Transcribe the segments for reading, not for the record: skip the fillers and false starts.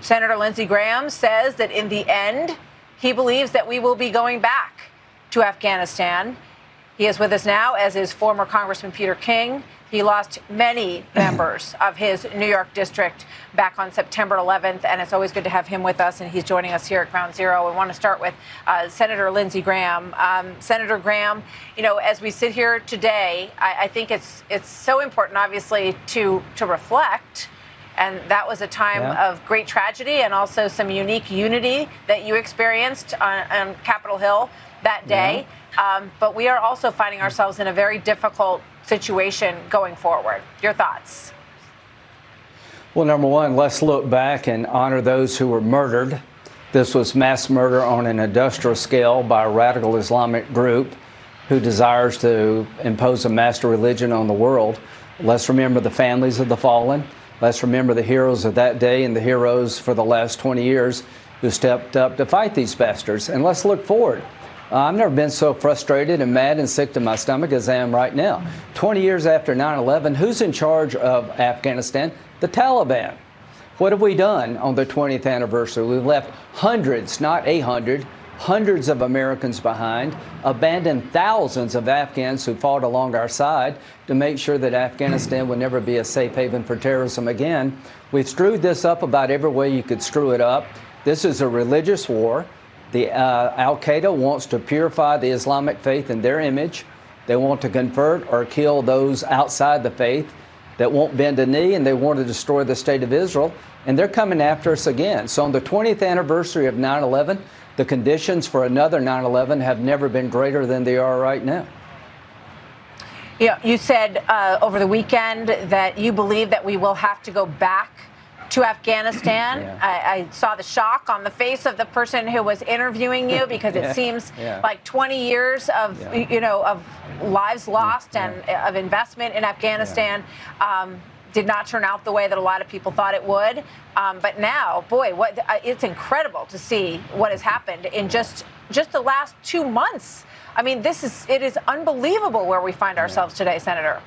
Senator Lindsey Graham says that in the end, he believes that we will be going back to Afghanistan. He is with us now, as is former Congressman Peter King. He lost many members of his New York district back on September 11th, and it's always good to have him with us, and he's joining us here at Ground Zero. We want to start with Senator Lindsey Graham. Senator Graham, you know, as we sit here today, I think it's so important, obviously, to reflect. And that was a time of great tragedy and also some unique unity that you experienced on Capitol Hill that day. But we are also finding ourselves in a very difficult situation going forward. Your thoughts? Well, number one, let's look back and honor those who were murdered. This was mass murder on an industrial scale by a radical Islamic group who desires to impose a master religion on the world. Let's remember the families of the fallen. Let's remember the heroes of that day and the heroes for the last 20 years who stepped up to fight these bastards. And let's look forward. I've never been so frustrated and mad and sick to my stomach as I am right now. 20 years after 9/11, who's in charge of Afghanistan? The Taliban. What have we done on the 20th anniversary? We've left hundreds, not 800, hundreds of Americans behind, abandoned thousands of Afghans who fought along our side to make sure that Afghanistan would never be a safe haven for terrorism again. We've screwed this up about every way you could screw it up. This is a religious war. The Al-Qaeda wants to purify the Islamic faith in their image. They want to convert or kill those outside the faith that won't bend a knee, and they want to destroy the state of Israel. And they're coming after us again. So on the 20th anniversary of 9/11, the conditions for another 9/11 have never been greater than they are right now. Yeah, you said over the weekend that you believe that we will have to go back to Afghanistan. I saw the shock on the face of the person who was interviewing you, because it seems like 20 years of, of lives lost and of investment in Afghanistan did not turn out the way that a lot of people thought it would. But now, boy, it's incredible to see what has happened in just the last 2 months. I mean, it is unbelievable where we find ourselves today, Senator.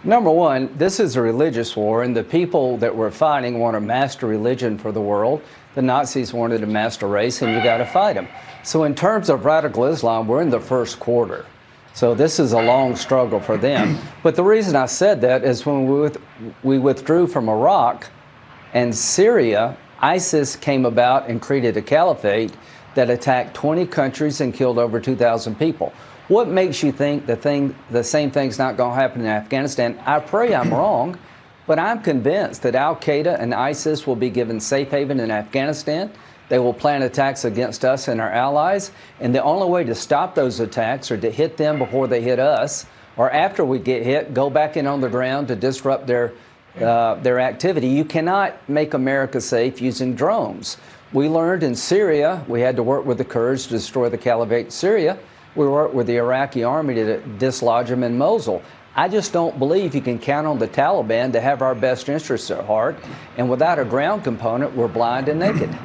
Number one, this is a religious war, and the people that we're fighting want a master religion for the world. The Nazis wanted a master race, and you got to fight them. So in terms of radical Islam, we're in the first quarter. So this is a long struggle for them. But the reason I said that is when we withdrew from Iraq and Syria, ISIS came about and created a caliphate that attacked 20 countries and killed over 2,000 people. What makes you think the same thing's not going to happen in Afghanistan? I pray I'm wrong, but I'm convinced that Al-Qaeda and ISIS will be given safe haven in Afghanistan. They will plan attacks against us and our allies, and the only way to stop those attacks are to hit them before they hit us, or after we get hit, go back in on the ground to disrupt their activity. You cannot make America safe using drones. We learned in Syria we had to work with the Kurds to destroy the caliphate in Syria. We worked with the Iraqi army to dislodge them in Mosul. I just don't believe you can count on the Taliban to have our best interests at heart. And without a ground component, we're blind and naked.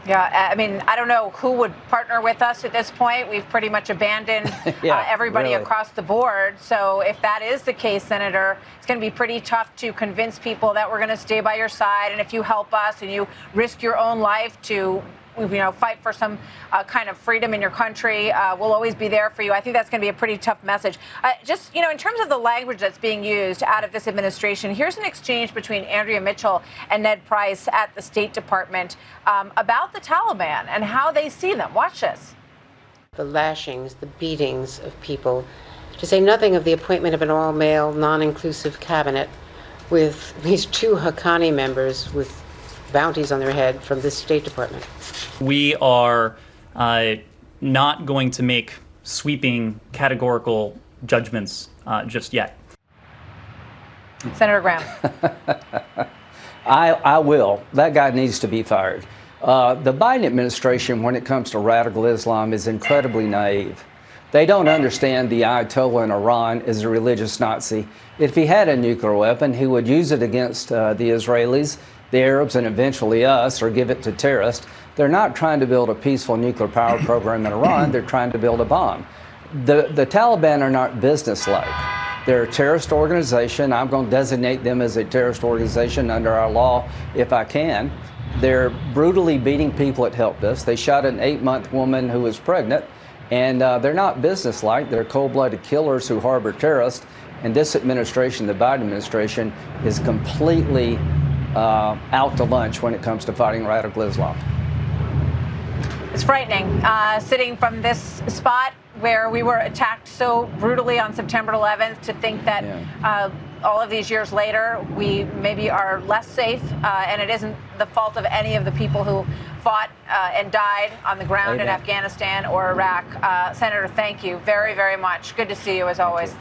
Yeah, I mean, I don't know who would partner with us at this point. We've pretty much abandoned everybody across the board. So if that is the case, Senator, it's going to be pretty tough to convince people that we're going to stay by your side. And if you help us and you risk your own life to fight for some kind of freedom in your country, we'll always be there for you. I think that's going to be a pretty tough message. In terms of the language that's being used out of this administration, here's an exchange between Andrea Mitchell and Ned Price at the State Department about the Taliban and how they see them. Watch this. The lashings, the beatings of people, to say nothing of the appointment of an all-male, non-inclusive cabinet with these 2 Haqqani members with bounties on their head from the State Department. We are not going to make sweeping categorical judgments just yet. Senator Graham. I will. That guy needs to be fired. The Biden administration, when it comes to radical Islam, is incredibly naive. They don't understand the Ayatollah in Iran is a religious Nazi. If he had a nuclear weapon, he would use it against the Israelis, the Arabs, and eventually us, or give it to terrorists. They're not trying to build a peaceful nuclear power program in Iran. They're trying to build a bomb. The Taliban are not businesslike. They're a terrorist organization. I'm going to designate them as a terrorist organization under our law if I can. They're brutally beating people that helped us. They shot an 8-month woman who was pregnant, and they're not businesslike. They're cold-blooded killers who harbor terrorists. And this administration, the Biden administration, is completely out to lunch when it comes to fighting radical Islam. It's frightening, sitting from this spot where we were attacked so brutally on September 11th, to think that all of these years later, we maybe are less safe, and it isn't the fault of any of the people who fought and died on the ground in Afghanistan or Iraq. Senator, thank you very, very much. Good to see you as always.